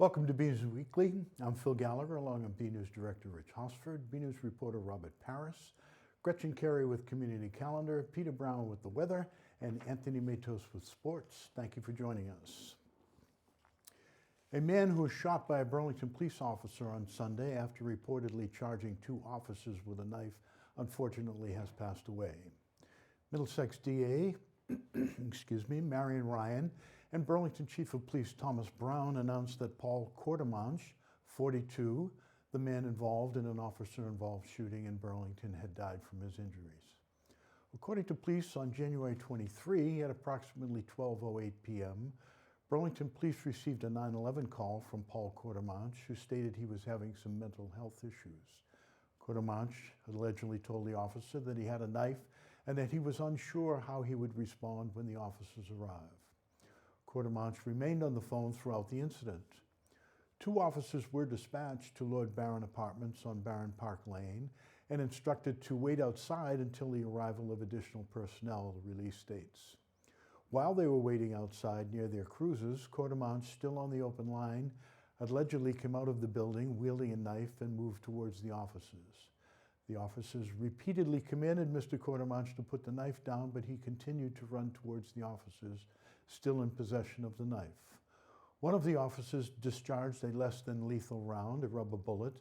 Welcome to BNEWS Weekly. I'm Phil Gallagher, along with BNews Director Rich Hosford, BNews reporter Robert Paris, Gretchen Carey with Community Calendar, Peter Brown with the weather, and Anthony Matos with sports. Thank you for joining us. A man who was shot by a Burlington police officer on Sunday after reportedly charging two officers with a knife unfortunately has passed away. Middlesex DA Marion Ryan and Burlington Chief of Police Thomas Brown announced that Paul Quartermanche, 42, the man involved in an officer-involved shooting in Burlington, had died from his injuries. According to police, on January 23, at approximately 12:08 p.m., Burlington police received a 911 call from Paul Quartermanche, who stated he was having some mental health issues. Quartermanche allegedly told the officer that he had a knife and that he was unsure how he would respond when the officers arrived. Quartermanche remained on the phone throughout the incident. Two officers were dispatched to Lord Barron Apartments on Barron Park Lane and instructed to wait outside until the arrival of additional personnel, the release states. While they were waiting outside near their cruisers, Quartermanche, still on the open line, allegedly came out of the building wielding a knife and moved towards the officers. The officers repeatedly commanded Mr. Quartermanche to put the knife down, but he continued to run towards the officers, still in possession of the knife. One of the officers discharged a less than lethal round, a rubber bullet,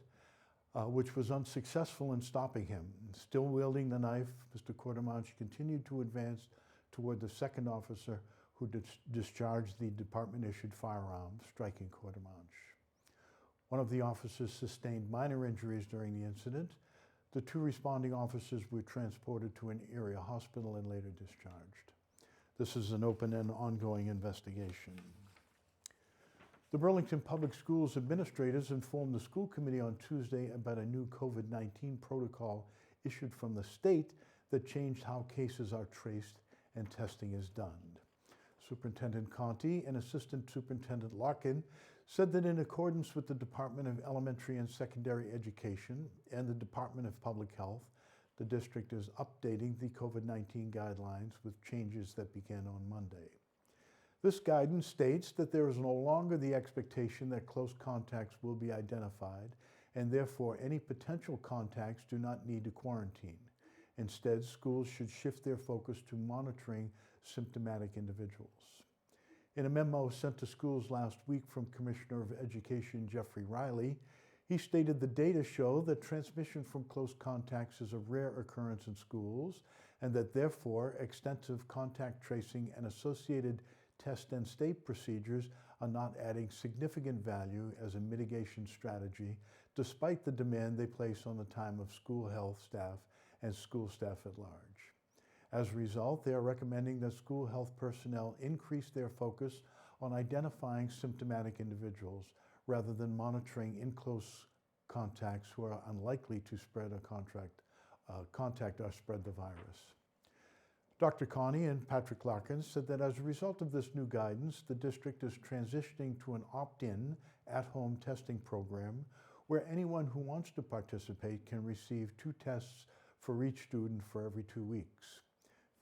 which was unsuccessful in stopping him. Still wielding the knife, Mr. Quartermanche continued to advance toward the second officer, who discharged the department-issued firearm, striking Quartermanche. One of the officers sustained minor injuries during the incident. The two responding officers were transported to an area hospital and later discharged. This is an open and ongoing investigation. The Burlington Public Schools administrators informed the school committee on Tuesday about a new COVID-19 protocol issued from the state that changed how cases are traced and testing is done. Superintendent Conti and Assistant Superintendent Larkin said that in accordance with the Department of Elementary and Secondary Education and the Department of Public Health, the district is updating the COVID-19 guidelines with changes that began on Monday. This guidance states that there is no longer the expectation that close contacts will be identified, and therefore any potential contacts do not need to quarantine. Instead, schools should shift their focus to monitoring symptomatic individuals. In a memo sent to schools last week from Commissioner of Education Jeffrey Riley, he stated the data show that transmission from close contacts is a rare occurrence in schools, and that therefore extensive contact tracing and associated test and state procedures are not adding significant value as a mitigation strategy, despite the demand they place on the time of school health staff and school staff at large. As a result, they are recommending that school health personnel increase their focus on identifying symptomatic individuals rather than monitoring in close contacts who are unlikely to spread or contact or spread the virus. Dr. Conti and Patrick Larkin said that as a result of this new guidance, the district is transitioning to an opt-in, at-home testing program where anyone who wants to participate can receive 2 tests for each student for every 2 weeks.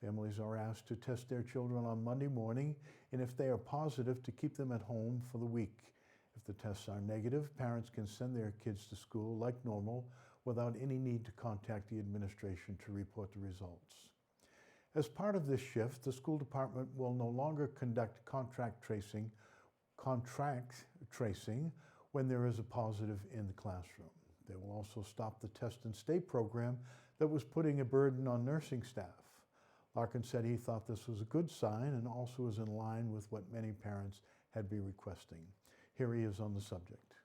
Families are asked to test their children on Monday morning, and if they are positive, to keep them at home for the week. If the tests are negative, parents can send their kids to school like normal without any need to contact the administration to report the results. As part of this shift, the school department will no longer conduct contract tracing when there is a positive in the classroom. They will also stop the test and stay program that was putting a burden on nursing staff. Larkin said he thought this was a good sign and also is in line with what many parents had been requesting. Here he is on the subject.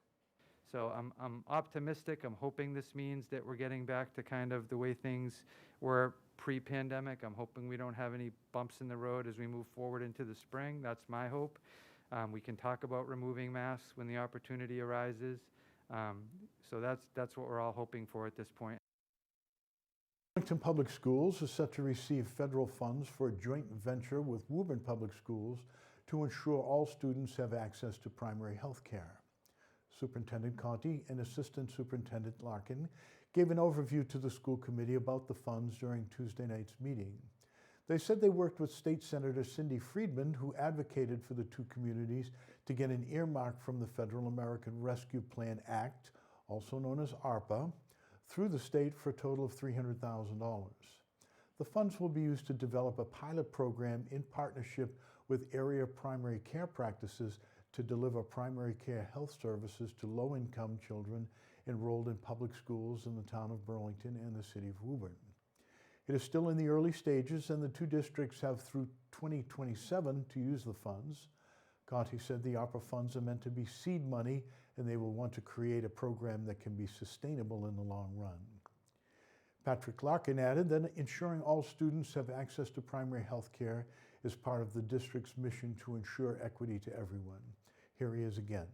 So I'm optimistic. I'm hoping this means that we're getting back to kind of the way things were pre-pandemic. I'm hoping we don't have any bumps in the road as we move forward into the spring. That's my hope. We can talk about removing masks when the opportunity arises. So that's what we're all hoping for at this point. Burlington Public Schools is set to receive federal funds for a joint venture with Woburn Public Schools to ensure all students have access to primary health care. Superintendent Conti and Assistant Superintendent Larkin gave an overview to the school committee about the funds during Tuesday night's meeting. They said they worked with State Senator Cindy Friedman, who advocated for the two communities to get an earmark from the Federal American Rescue Plan Act, also known as ARPA, through the state for a total of $300,000. The funds will be used to develop a pilot program in partnership with area primary care practices to deliver primary care health services to low-income children enrolled in public schools in the town of Burlington and the city of Woburn. It is still in the early stages, and the two districts have through 2027 to use the funds. Conti said the ARPA funds are meant to be seed money, and they will want to create a program that can be sustainable in the long run. Patrick Larkin added that ensuring all students have access to primary health care is part of the district's mission to ensure equity to everyone. Here he is again.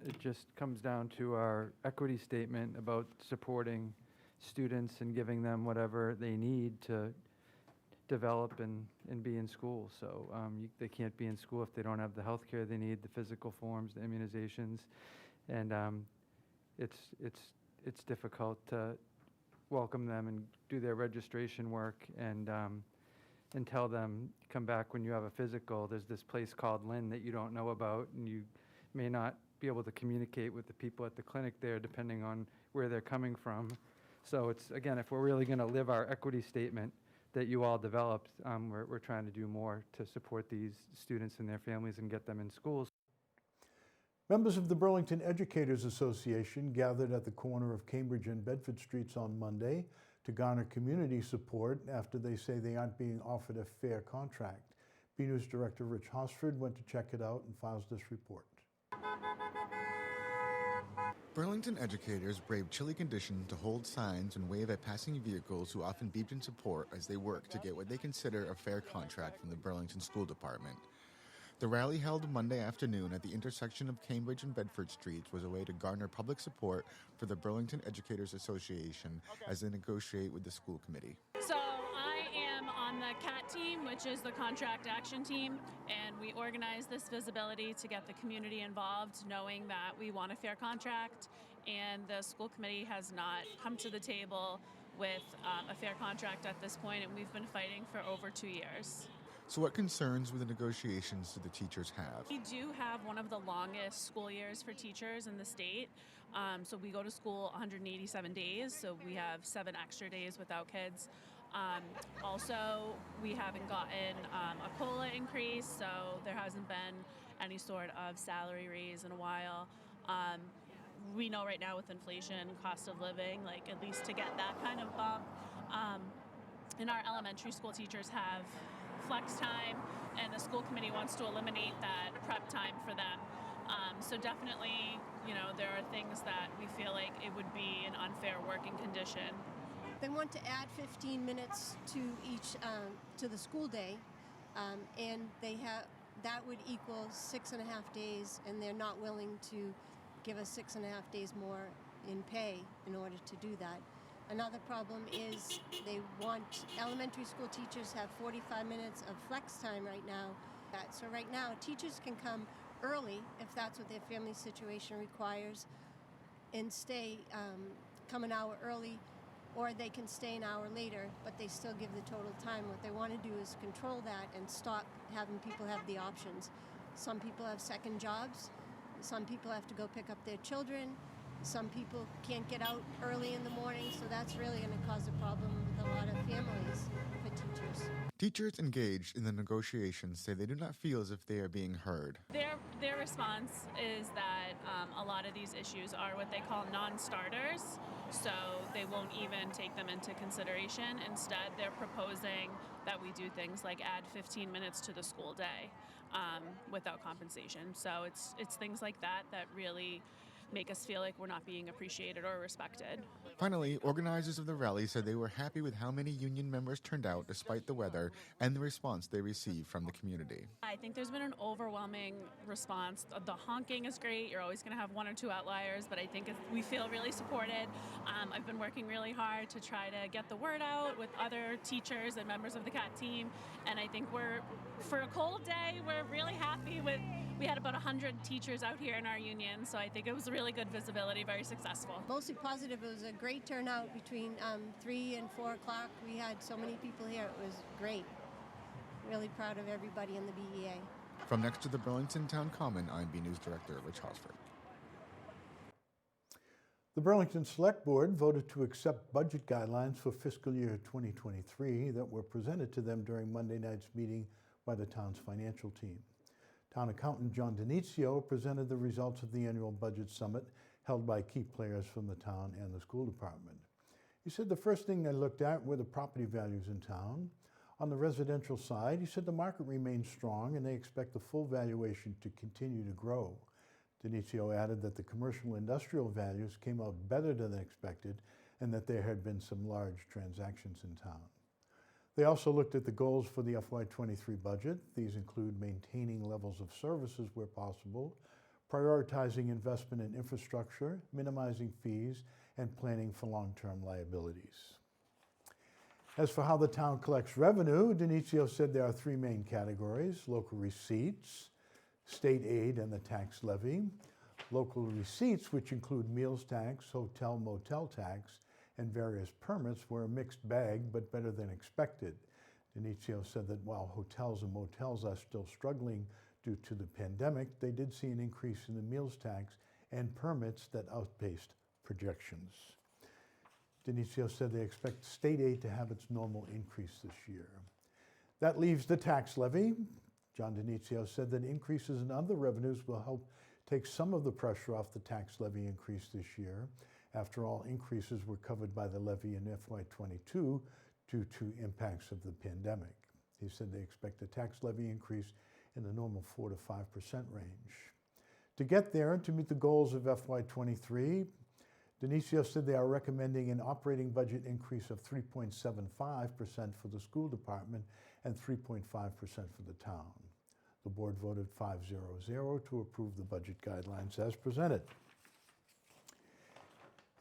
It just comes down to our equity statement about supporting students and giving them whatever they need to develop and be in school. So they can't be in school if they don't have the health care they need, the physical forms, the immunizations, and it's difficult to welcome them and do their registration work and tell them, come back when you have a physical. There's this place called Lynn that you don't know about, and you may not be able to communicate with the people at the clinic there depending on where they're coming from. So it's, again, if we're really going to live our equity statement that you all developed, we're trying to do more to support these students and their families and get them in schools. Members of the Burlington Educators Association gathered at the corner of Cambridge and Bedford Streets on Monday to garner community support after they say they aren't being offered a fair contract. BNEWS Director Rich Hosford went to check it out and files this report. Burlington educators braved chilly conditions to hold signs and wave at passing vehicles who often beeped in support as they work to get what they consider a fair contract from the Burlington School Department. The rally held Monday afternoon at the intersection of Cambridge and Bedford Streets was a way to garner public support for the Burlington Educators Association as they negotiate with the school committee. So I am on the CAT team, which is the contract action team, and we organize this visibility to get the community involved, knowing that we want a fair contract, and the school committee has not come to the table with a fair contract at this point, and we've been fighting for over 2 years. So what concerns with the negotiations do the teachers have? We do have one of the longest school years for teachers in the state. So we go to school 187 days, so we have 7 extra days without kids. Also, we haven't gotten a COLA increase, so there hasn't been any sort of salary raise in a while. We know right now with inflation, cost of living, like at least to get that kind of bump. And our elementary school teachers have flex time, and the school committee wants to eliminate that prep time for them. So definitely, there are things that we feel like it would be an unfair working condition. They want to add 15 minutes to each to the school day, and that would equal 6.5 days, and they're not willing to give us 6.5 days more in pay in order to do that. Another problem is they want elementary school teachers have 45 minutes of flex time right now. So right now, teachers can come early if that's what their family situation requires and come an hour early, or they can stay an hour later, but they still give the total time. What they want to do is control that and stop having people have the options. Some people have second jobs. Some people have to go pick up their children. Some people can't get out early in the morning, so that's really going to cause a problem with a lot of families for teachers. Teachers engaged in the negotiations say they do not feel as if they are being heard. Their response is that a lot of these issues are what they call non-starters, so they won't even take them into consideration. Instead, they're proposing that we do things like add 15 minutes to the school day without compensation. So it's things like that that really make us feel like we're not being appreciated or respected. Finally, organizers of the rally said they were happy with how many union members turned out despite the weather and the response they received from the community. I think there's been an overwhelming response. The honking is great. You're always going to have 1 or 2 outliers, but I think we feel really supported. I've been working really hard to try to get the word out with other teachers and members of the CAT team, and I think for a cold day, we're really happy with we had about 100 teachers out here in our union, so I think it was really good visibility, very successful. Mostly positive. It was a great turnout between 3 and 4 o'clock. We had so many people here. It was great. Really proud of everybody in the BEA. From next to the Burlington Town Common, I'm BNEWS Director Rich Hosford. The Burlington Select Board voted to accept budget guidelines for fiscal year 2023 that were presented to them during Monday night's meeting by the town's financial team. Town accountant John Denizio presented the results of the annual budget summit held by key players from the town and the school department. He said the first thing they looked at were the property values in town. On the residential side, he said the market remains strong and they expect the full valuation to continue to grow. Denizio added that the commercial industrial values came out better than expected and that there had been some large transactions in town. They also looked at the goals for the FY23 budget. These include maintaining levels of services where possible, prioritizing investment in infrastructure, minimizing fees, and planning for long-term liabilities. As for how the town collects revenue, Denizio said there are 3 main categories: local receipts, state aid, and the tax levy. Local receipts, which include meals tax, hotel motel tax, and various permits, were a mixed bag, but better than expected. Denizio said that while hotels and motels are still struggling due to the pandemic, they did see an increase in the meals tax and permits that outpaced projections. Denizio said they expect state aid to have its normal increase this year. That leaves the tax levy. John Denizio said that increases in other revenues will help take some of the pressure off the tax levy increase this year. After all, increases were covered by the levy in FY22 due to impacts of the pandemic. He said they expect a tax levy increase in the normal 4 to 5% range. To get there and to meet the goals of FY23, Denizio said they are recommending an operating budget increase of 3.75% for the school department and 3.5% for the town. The board voted 5-0-0 to approve the budget guidelines as presented.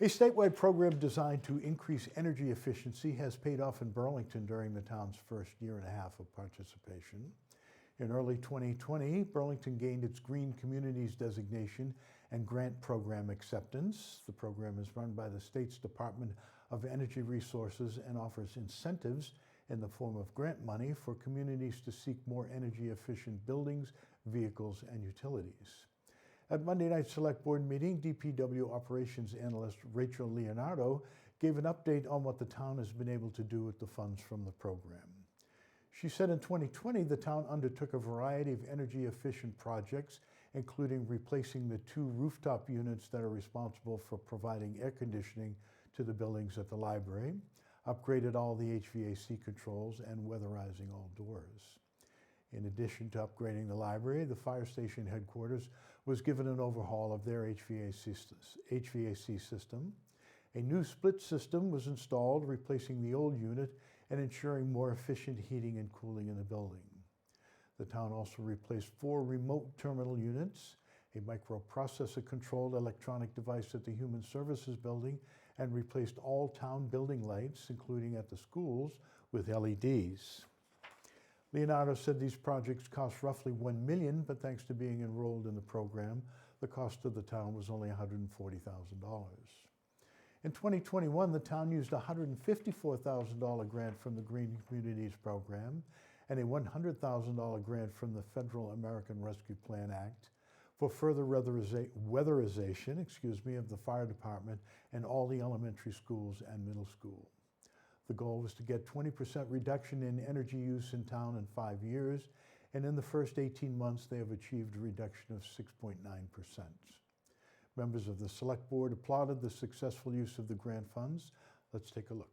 A statewide program designed to increase energy efficiency has paid off in Burlington during the town's first year and a half of participation. In early 2020, Burlington gained its Green Communities designation and grant program acceptance. The program is run by the state's Department of Energy Resources and offers incentives in the form of grant money for communities to seek more energy efficient buildings, vehicles, and utilities. At Monday night's Select Board meeting, DPW Operations Analyst Rachel Leonardo gave an update on what the town has been able to do with the funds from the program. She said in 2020, the town undertook a variety of energy efficient projects, including replacing the 2 rooftop units that are responsible for providing air conditioning to the buildings at the library, upgraded all the HVAC controls, and weatherizing all doors. In addition to upgrading the library, the fire station headquarters was given an overhaul of their HVAC system. A new split system was installed, replacing the old unit and ensuring more efficient heating and cooling in the building. The town also replaced 4 remote terminal units, a microprocessor-controlled electronic device at the Human Services Building, and replaced all town building lights, including at the schools, with LEDs. Leonardo said these projects cost roughly $1 million, but thanks to being enrolled in the program, the cost of the town was only $140,000. In 2021, the town used a $154,000 grant from the Green Communities program and a $100,000 grant from the Federal American Rescue Plan Act for further weatherization of the fire department and all the elementary schools and middle school. The goal was to get 20% reduction in energy use in town in 5 years, and in the first 18 months, they have achieved a reduction of 6.9%. Members of the Select Board applauded the successful use of the grant funds. Let's take a look.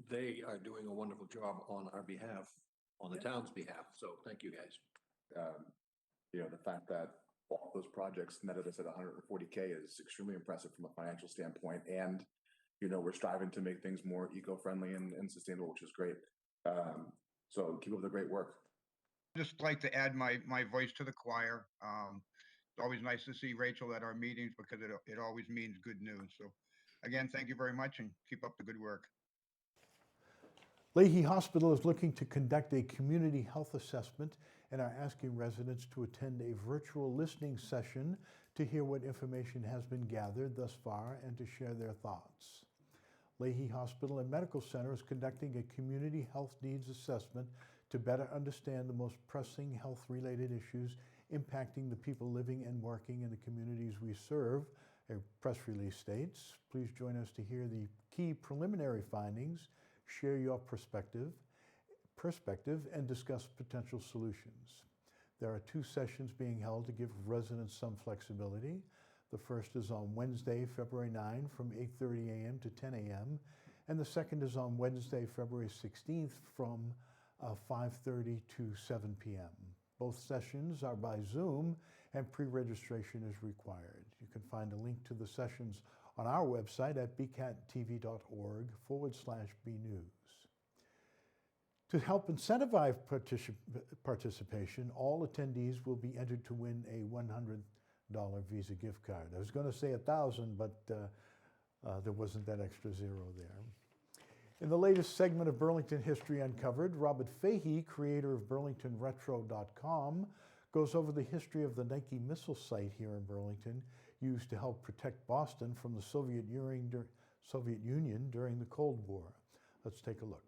They are doing a wonderful job on our behalf, on the town's behalf, so thank you guys. The fact that all those projects netted us at 140K is extremely impressive from a financial standpoint. And, we're striving to make things more eco-friendly and sustainable, which is great. So keep up the great work. Just like to add my voice to the choir. It's always nice to see Rachel at our meetings because it always means good news. So again, thank you very much and keep up the good work. Leahy Hospital is looking to conduct a community health assessment and are asking residents to attend a virtual listening session to hear what information has been gathered thus far and to share their thoughts. Leahy Hospital and Medical Center is conducting a community health needs assessment to better understand the most pressing health-related issues impacting the people living and working in the communities we serve, a press release states. Please join us to hear the key preliminary findings, share your perspective, and discuss potential solutions. There are 2 sessions being held to give residents some flexibility. The first is on Wednesday, February 9 from 8:30 a.m. to 10 a.m. And the second is on Wednesday, February 16th from 5:30 to 7 p.m. Both sessions are by Zoom and pre-registration is required. You can find a link to the sessions on our website at bcattv.org/bnews. To help incentivize participation, all attendees will be entered to win a $100 Visa gift card. I was going to say 1,000, but there wasn't that extra zero there. In the latest segment of Burlington History Uncovered, Robert Fahey, creator of BurlingtonRetro.com, goes over the history of the Nike missile site here in Burlington, used to help protect Boston from the Soviet Union during the Cold War. Let's take a look.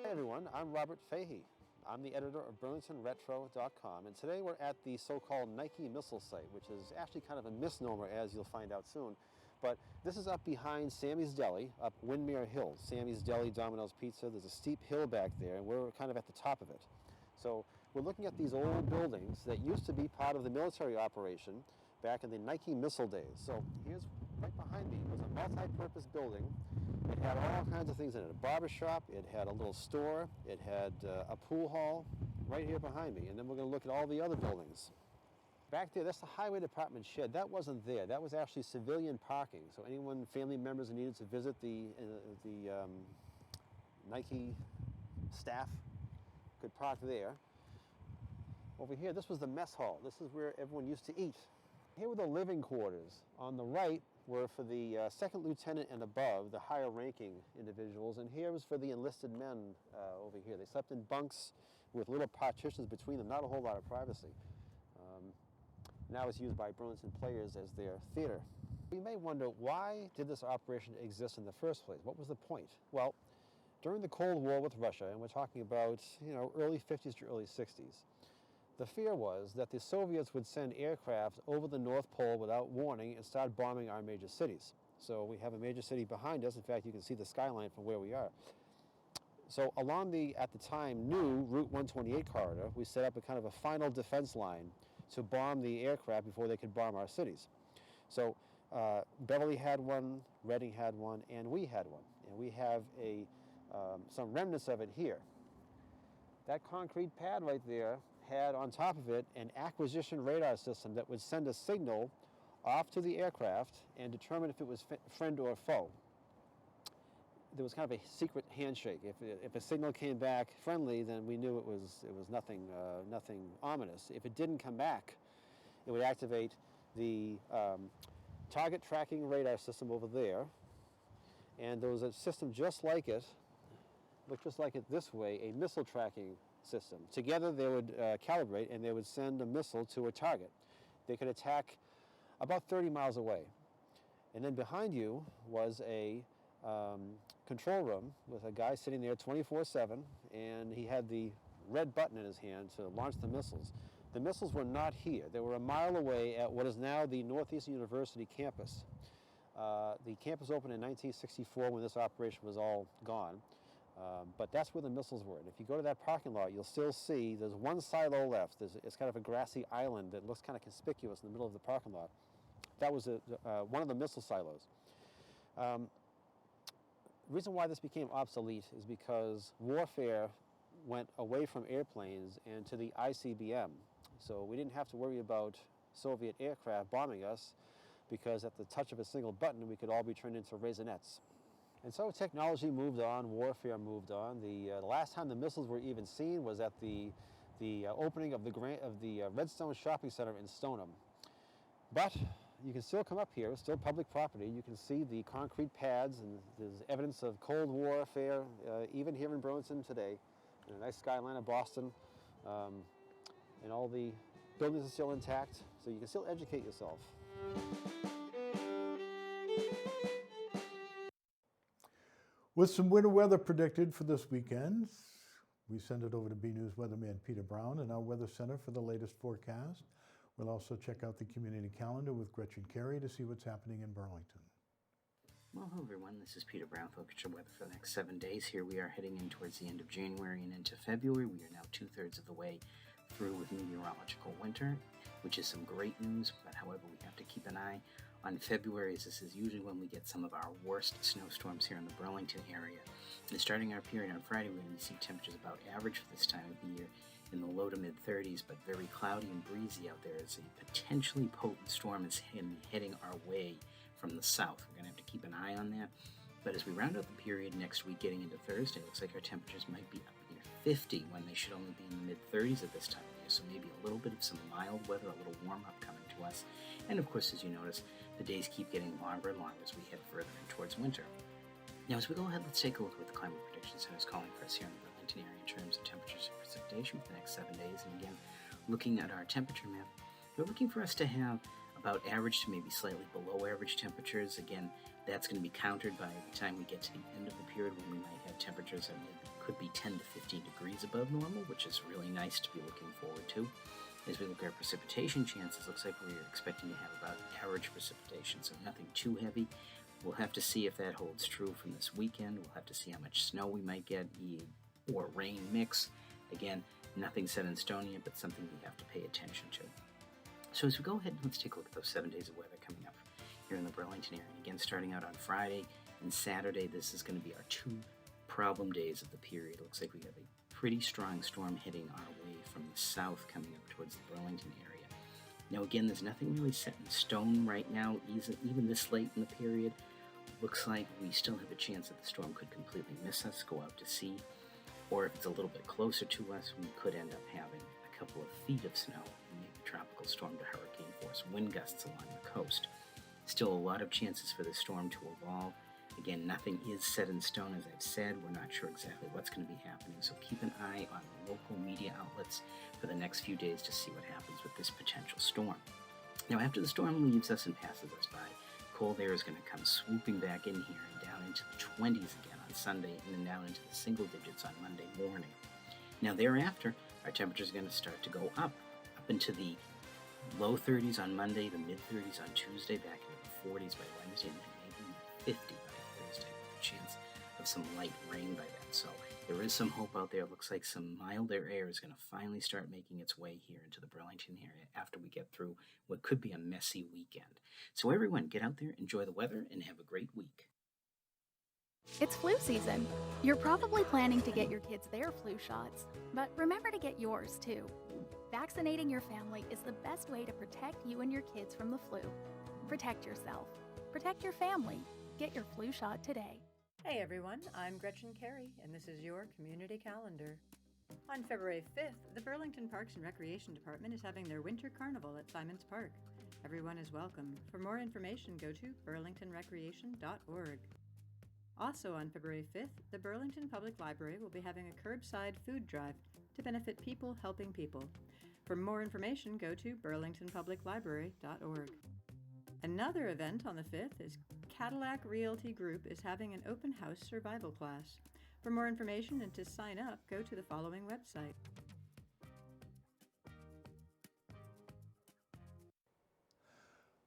Hey everyone, I'm Robert Fahey. I'm the editor of BurlingtonRetro.com, and today we're at the so-called Nike missile site, which is actually kind of a misnomer, as you'll find out soon. But this is up behind Sammy's Deli, up Windmere Hill. Sammy's Deli, Domino's Pizza, there's a steep hill back there, and we're kind of at the top of it. So we're looking at these old buildings that used to be part of the military operation back in the Nike missile days. So here's, right behind me, was a multi-purpose building. It had all kinds of things in it, a barber shop, it had a little store, it had a pool hall right here behind me. And then we're going to look at all the other buildings. Back there, that's the highway department shed. That wasn't there. That was actually civilian parking. So anyone, family members who needed to visit the Nike staff could park there. Over here, this was the mess hall. This is where everyone used to eat. Here were the living quarters. On the right were for the second lieutenant and above, the higher ranking individuals, and here was for the enlisted men over here. They slept in bunks with little partitions between them, not a whole lot of privacy. Now it's used by Burlington players as their theater. You may wonder, why did this operation exist in the first place? What was the point? Well, during the Cold War with Russia, and we're talking about, early 50s to early 60s, the fear was that the Soviets would send aircraft over the North Pole without warning and start bombing our major cities. So we have a major city behind us. In fact, you can see the skyline from where we are. So along the, at the time, new Route 128 corridor, we set up a kind of a final defense line to bomb the aircraft before they could bomb our cities. So Beverly had one, Reading had one, and we had one. And we have some remnants of it here. That concrete pad right there had on top of it an acquisition radar system that would send a signal off to the aircraft and determine if it was friend or foe. There was kind of a secret handshake. If a signal came back friendly, then we knew it was nothing ominous. If it didn't come back, it would activate the target tracking radar system over there, and there was a system just like it, looked just like it this way, a missile tracking system. Together they would calibrate and they would send a missile to a target. They could attack about 30 miles away. And then behind you was a control room with a guy sitting there 24/7, and he had the red button in his hand to launch the missiles. The missiles were not here. They were a mile away at what is now the Northeastern University campus. The campus opened in 1964 when this operation was all gone. But that's where the missiles were. And if you go to that parking lot, you'll still see there's one silo left. It's kind of a grassy island that looks kind of conspicuous in the middle of the parking lot. That was one of the missile silos. The reason why this became obsolete is because warfare went away from airplanes and to the ICBM. So we didn't have to worry about Soviet aircraft bombing us, because at the touch of a single button, we could all be turned into raisinets. And so technology moved on, warfare moved on. The last time the missiles were even seen was at the opening of the Redstone Shopping Center in Stoneham. But you can still come up here. It's still public property. You can see the concrete pads, and there's evidence of Cold Warfare, even here in Burlington today. And a nice skyline of Boston, and all the buildings are still intact, so you can still educate yourself. With some winter weather predicted for this weekend, we send it over to BNews weatherman Peter Brown in our Weather Center for the latest forecast. We'll also check out the community calendar with Gretchen Carey to see what's happening in Burlington. Well, hello everyone, this is Peter Brown, focused on weather for the next 7 days. Here we are heading in towards the end of January and into February. We are now 2/3 of the way through with meteorological winter, which is some great news, but however, we have to keep an eye on February, as this is usually when we get some of our worst snowstorms here in the Burlington area. And starting our period on Friday, we're going to see temperatures about average for this time of the year in the low to mid 30s, but very cloudy and breezy out there as a potentially potent storm is heading our way from the south. We're going to have to keep an eye on that. But as we round out the period next week, getting into Thursday, it looks like our temperatures might be up near 50 when they should only be in the mid 30s at this time of year. So maybe a little bit of some mild weather, a little warm up coming to us. And of course, as you notice, the days keep getting longer and longer as we head further in towards winter. Now, as we go ahead, let's take a look at what the Climate Prediction Center is calling for us here in the Burlington area in terms of temperatures and precipitation for the next 7 days. And again, looking at our temperature map, we're looking for us to have about average to maybe slightly below average temperatures. Again, that's going to be countered by the time we get to the end of the period when we might have temperatures that could be 10 to 15 degrees above normal, which is really nice to be looking forward to. As we look at our precipitation chances, looks like we're expecting to have about average precipitation, so nothing too heavy. We'll have to see if that holds true from this weekend. We'll have to see how much snow we might get or rain mix. Again, nothing set in stone yet, but something we have to pay attention to. So as we go ahead, let's take a look at those 7 days of weather coming up here in the Burlington area. And again, starting out on Friday and Saturday, this is going to be our 2 problem days of the period. It looks like we have a pretty strong storm heading our way from the south coming up towards the Burlington area. Now again, there's nothing really set in stone right now, even this late in the period. Looks like we still have a chance that the storm could completely miss us, go out to sea, or if it's a little bit closer to us, we could end up having a couple of feet of snow, maybe tropical storm to hurricane force wind gusts along the coast. Still a lot of chances for this storm to evolve. Again, nothing is set in stone, as I've said. We're not sure exactly what's going to be happening, so keep an eye on local media outlets for the next few days to see what happens with this potential storm. Now, after the storm leaves us and passes us by, cold air is going to come swooping back in here and down into the 20s again on Sunday, and then down into the single digits on Monday morning. Now, thereafter, our temperatures are going to start to go up into the low 30s on Monday, the mid 30s on Tuesday, back into the 40s by Wednesday, and then maybe 50 by Thursday, with a chance of some light rain by then. So there is some hope out there. It looks like some milder air is going to finally start making its way here into the Burlington area after we get through what could be a messy weekend. So everyone, get out there, enjoy the weather, and have a great week. It's flu season. You're probably planning to get your kids their flu shots, but remember to get yours too. Vaccinating your family is the best way to protect you and your kids from the flu. Protect yourself. Protect your family. Get your flu shot today. Hey everyone, I'm Gretchen Carey, and this is your community calendar. On February 5th, the Burlington Parks and Recreation Department is having their winter carnival at Simons Park. Everyone is welcome. For more information, go to burlingtonrecreation.org. Also on February 5th, the Burlington Public Library will be having a curbside food drive to benefit people helping people. For more information, go to burlingtonpubliclibrary.org. Another event on the 5th is Cadillac Realty Group is having an open house survival class. For more information and to sign up, go to the following website.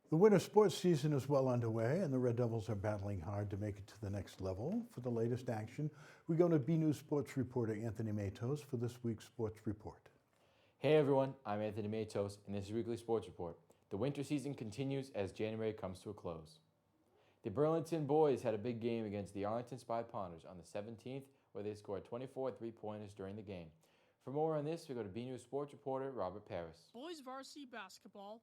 The winter sports season is well underway, and the Red Devils are battling hard to make it to the next level. For the latest action, we go to BNews sports reporter Anthony Matos for this week's sports report. Hey everyone, I'm Anthony Matos, and this is Weekly Sports Report. The winter season continues as January comes to a close. The Burlington boys had a big game against the Arlington Spy Pounders on the 17th, where they scored 24 three-pointers during the game. For more on this, we go to BNews sports reporter Robert Paris. Boys varsity basketball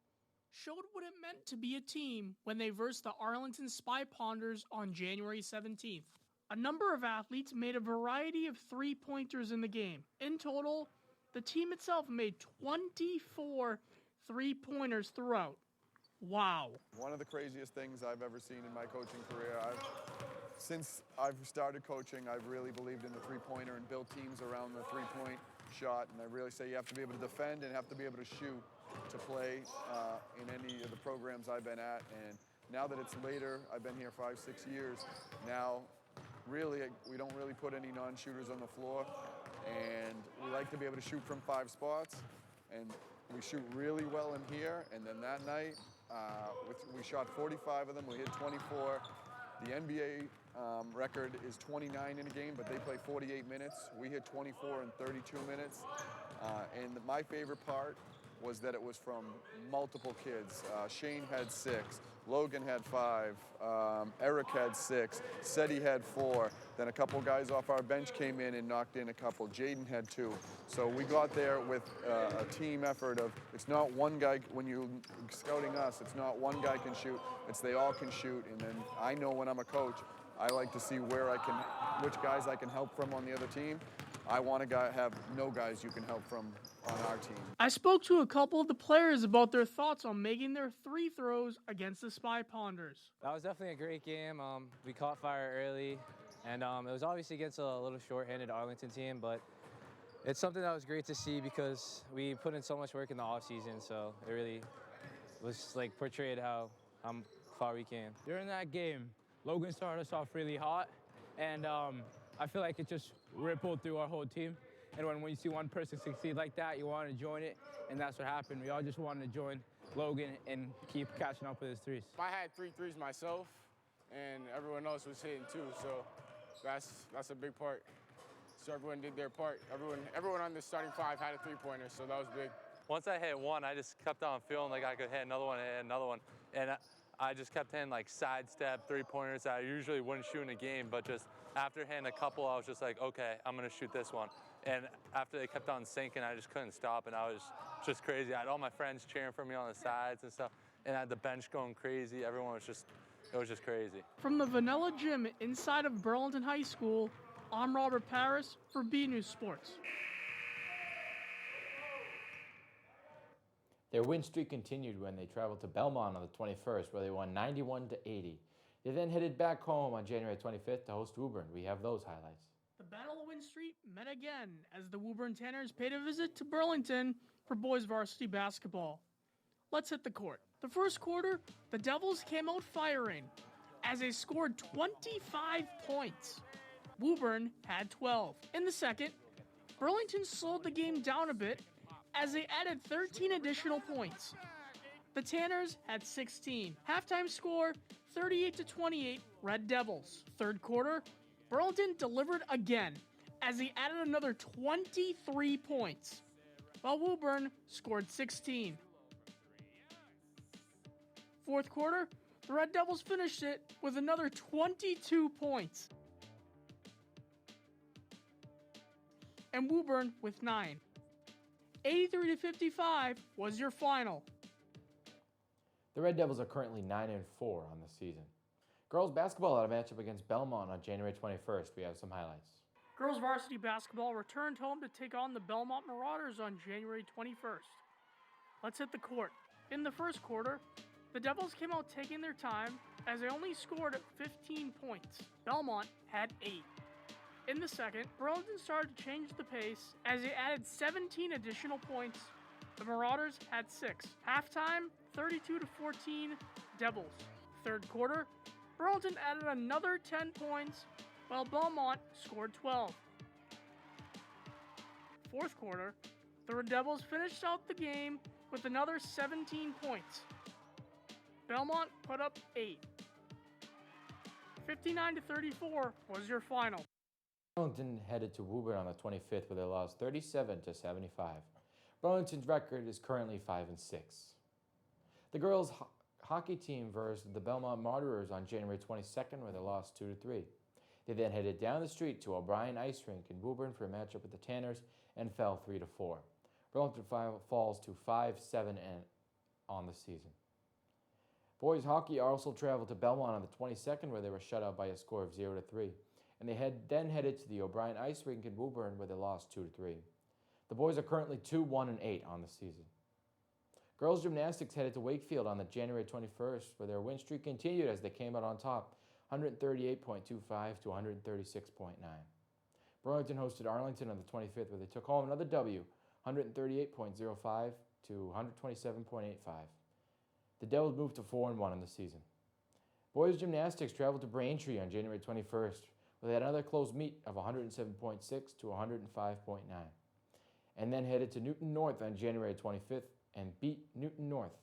showed what it meant to be a team when they versed the Arlington Spy Pounders on January 17th. A number of athletes made a variety of three-pointers in the game. In total, the team itself made 24 three-pointers throughout. Wow. One of the craziest things I've ever seen in my coaching career. Since I've started coaching, I've really believed in the three-pointer and built teams around the three-point shot. And I really say you have to be able to defend and have to be able to shoot to play in any of the programs I've been at. And now that it's later, I've been here 5, 6 years. Now, really, we don't really put any non-shooters on the floor. And we like to be able to shoot from 5 spots. And we shoot really well in here. And then that night, we shot 45 of them. We hit 24. The NBA record is 29 in a game, but they play 48 minutes. We hit 24 in 32 minutes. And my favorite part was that it was from multiple kids. Shane had 6, Logan had 5, Eric had 6, Seti had 4. Then a couple guys off our bench came in and knocked in a couple. Jaden had 2. So we got there with a team effort of, it's not one guy, when you're scouting us, it's not one guy can shoot, it's they all can shoot. And then I know when I'm a coach, I like to see which guys I can help from on the other team. I want to have no guys you can help from on our team. I spoke to a couple of the players about their thoughts on making their 3 throws against the Spy Ponders. That was definitely a great game. We caught fire early, and it was obviously against a little short-handed Arlington team, but it's something that was great to see because we put in so much work in the offseason, so it really was like portrayed how far we came. During that game, Logan started us off really hot, and I feel like it just rippled through our whole team. And when you see one person succeed like that, you want to join it, and that's what happened. We all just wanted to join Logan and keep catching up with his threes. I had 3 threes myself, and everyone else was hitting too, so that's a big part. So everyone did their part. Everyone on the starting 5 had a 3-pointer, so that was big. Once I hit one, I just kept on feeling like I could hit another one and hit another one. And I just kept hitting like sidestep 3-pointers that I usually wouldn't shoot in a game, but just after hitting a couple, I was just like, okay, I'm gonna shoot this one. And after they kept on sinking, I just couldn't stop, and I was just crazy. I had all my friends cheering for me on the sides and stuff, and I had the bench going crazy. Everyone was it was just crazy. From the Vanilla Gym inside of Burlington High School, I'm Robert Paris for BNEWS Sports. Their win streak continued when they traveled to Belmont on the 21st, where they won 91-80. They then headed back home on January 25th to host Woburn. We have those highlights. The Battle of Win Street met again as the Woburn Tanners paid a visit to Burlington for boys varsity basketball. Let's hit the court. The first quarter, the Devils came out firing as they scored 25 points. Woburn had 12. In the second, Burlington slowed the game down a bit as they added 13 additional points. The Tanners had 16. Halftime score, 38-28, Red Devils. Third quarter, Burlington delivered again as they added another 23 points, while Woburn scored 16. Fourth quarter, the Red Devils finished it with another 22 points, and Woburn with 9. 83-55 was your final. The Red Devils are currently 9-4 on the season. Girls basketball had a matchup against Belmont on January 21st. We have some highlights. Girls varsity basketball returned home to take on the Belmont Marauders on January 21st. Let's hit the court. In the first quarter, the Devils came out taking their time as they only scored 15 points. Belmont had 8. In the second, Burlington started to change the pace as they added 17 additional points. The Marauders had 6. Halftime, 32-14, Devils. Third quarter, Burlington added another 10 points, while Belmont scored 12. Fourth quarter, the Red Devils finished out the game with another 17 points. Belmont put up 8. 59-34 was your final. Burlington headed to Woburn on the 25th where they lost 37-75. Burlington's record is currently 5-6. The girls' hockey team versus the Belmont Marauders on January 22nd where they lost 2-3. They then headed down the street to O'Brien Ice Rink in Woburn for a matchup with the Tanners and fell 3-4. Burlington falls to 5-7 on the season. Boys hockey also traveled to Belmont on the 22nd where they were shut out by a score of 0-3. And they then headed to the O'Brien Ice Rink in Woburn where they lost 2-3. The boys are currently 2-1-8 on the season. Girls gymnastics headed to Wakefield on the January 21st, where their win streak continued as they came out on top, 138.25 to 136.9. Burlington hosted Arlington on the 25th, where they took home another W, 138.05 to 127.85. The Devils moved to 4-1 in the season. Boys gymnastics traveled to Braintree on January 21st, where they had another close meet of 107.6 to 105.9, and then headed to Newton North on January 25th and beat Newton North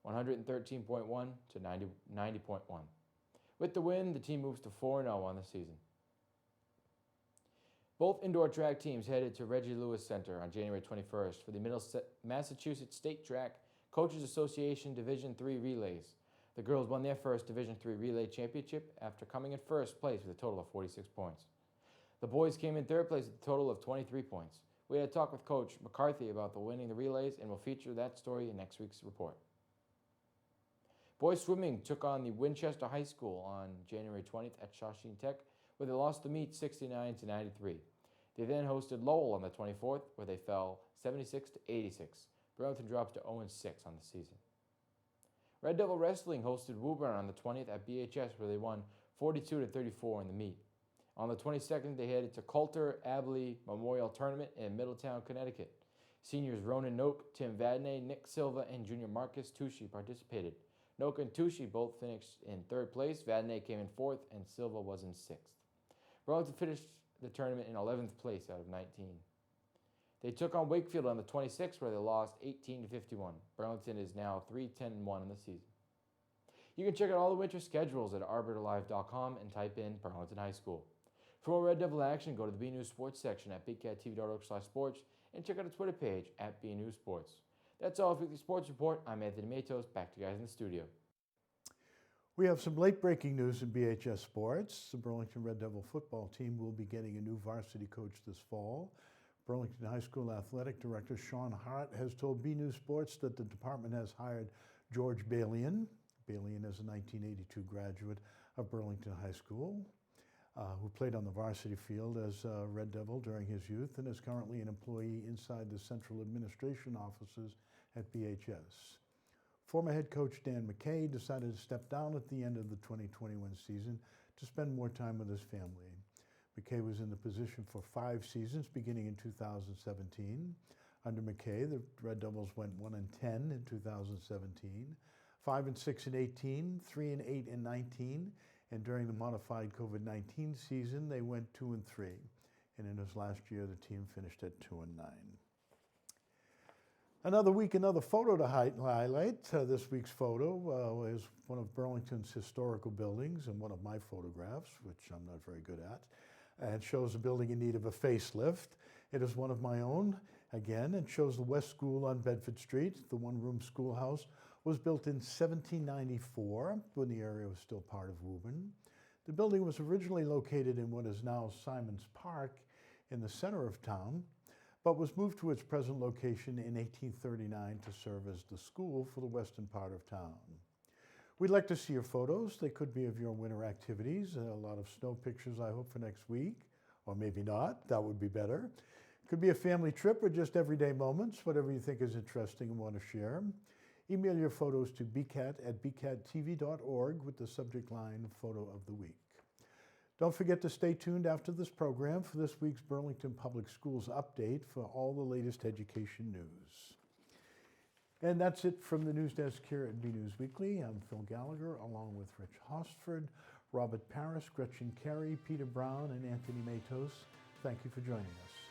113.1 to 90.1. With the win, the team moves to 4-0 on the season. Both indoor track teams headed to Reggie Lewis Center on January 21st for the Massachusetts State Track Coaches Association Division III Relays. The girls won their first Division III Relay Championship after coming in first place with a total of 46 points. The boys came in third place with a total of 23 points. We had a talk with Coach McCarthy about the winning the relays, and we'll feature that story in next week's report. Boys swimming took on the Winchester High School on January 20th at Shawsheen Tech, where they lost the meet 69 to 93. They then hosted Lowell on the 24th, where they fell 76 to 86. Burlington drops to 0-6 on the season. Red Devil Wrestling hosted Woburn on the 20th at BHS, where they won 42 to 34 in the meet. On the 22nd, they headed to Coulter Abley Memorial Tournament in Middletown, Connecticut. Seniors Ronan Noak, Tim Vadney, Nick Silva, and junior Marcus Tucci participated. Noak and Tucci both finished in third place. Vadney came in fourth, and Silva was in sixth. Burlington finished the tournament in 11th place out of 19. They took on Wakefield on the 26th, where they lost 18 to 51. Burlington is now 3-10-1 in the season. You can check out all the winter schedules at arbitrlive.com and type in Burlington High School. For more Red Devil action, go to the BNEWS Sports section at bigcattv.org/sports and check out our Twitter page at BNEWS Sports. That's all for the Sports Report. I'm Anthony Matos. Back to you guys in the studio. We have some late-breaking news in BHS sports. The Burlington Red Devil football team will be getting a new varsity coach this fall. Burlington High School Athletic Director Sean Hart has told BNews Sports that the department has hired George Balian. Balian is a 1982 graduate of Burlington High School, who played on the varsity field as a Red Devil during his youth and is currently an employee inside the central administration offices at BHS. Former head coach Dan McKay decided to step down at the end of the 2021 season to spend more time with his family. McKay was in the position for 5 seasons beginning in 2017. Under McKay, the Red Devils went 1-10 in 2017, 5-6 in 18, 3-8 in 19, and during the modified COVID-19 season, they went 2-3. And in his last year, the team finished at 2-9. Another week, another photo to highlight. This week's photo is one of Burlington's historical buildings and one of my photographs, which I'm not very good at. It shows a building in need of a facelift. It is one of my own, again. It shows the West School on Bedford Street. The one-room schoolhouse was built in 1794 when the area was still part of Woburn. The building was originally located in what is now Simons Park in the center of town, but was moved to its present location in 1839 to serve as the school for the western part of town. We'd like to see your photos. They could be of your winter activities. A lot of snow pictures, I hope, for next week, or maybe not. That would be better. Could be a family trip or just everyday moments, whatever you think is interesting and want to share. Email your photos to bcat@bcattv.org with the subject line Photo of the Week. Don't forget to stay tuned after this program for this week's Burlington Public Schools update for all the latest education news. And that's it from the news desk here at BNEWS Weekly. I'm Phil Gallagher, along with Rich Hosford, Robert Paris, Gretchen Carey, Peter Brown, and Anthony Matos. Thank you for joining us.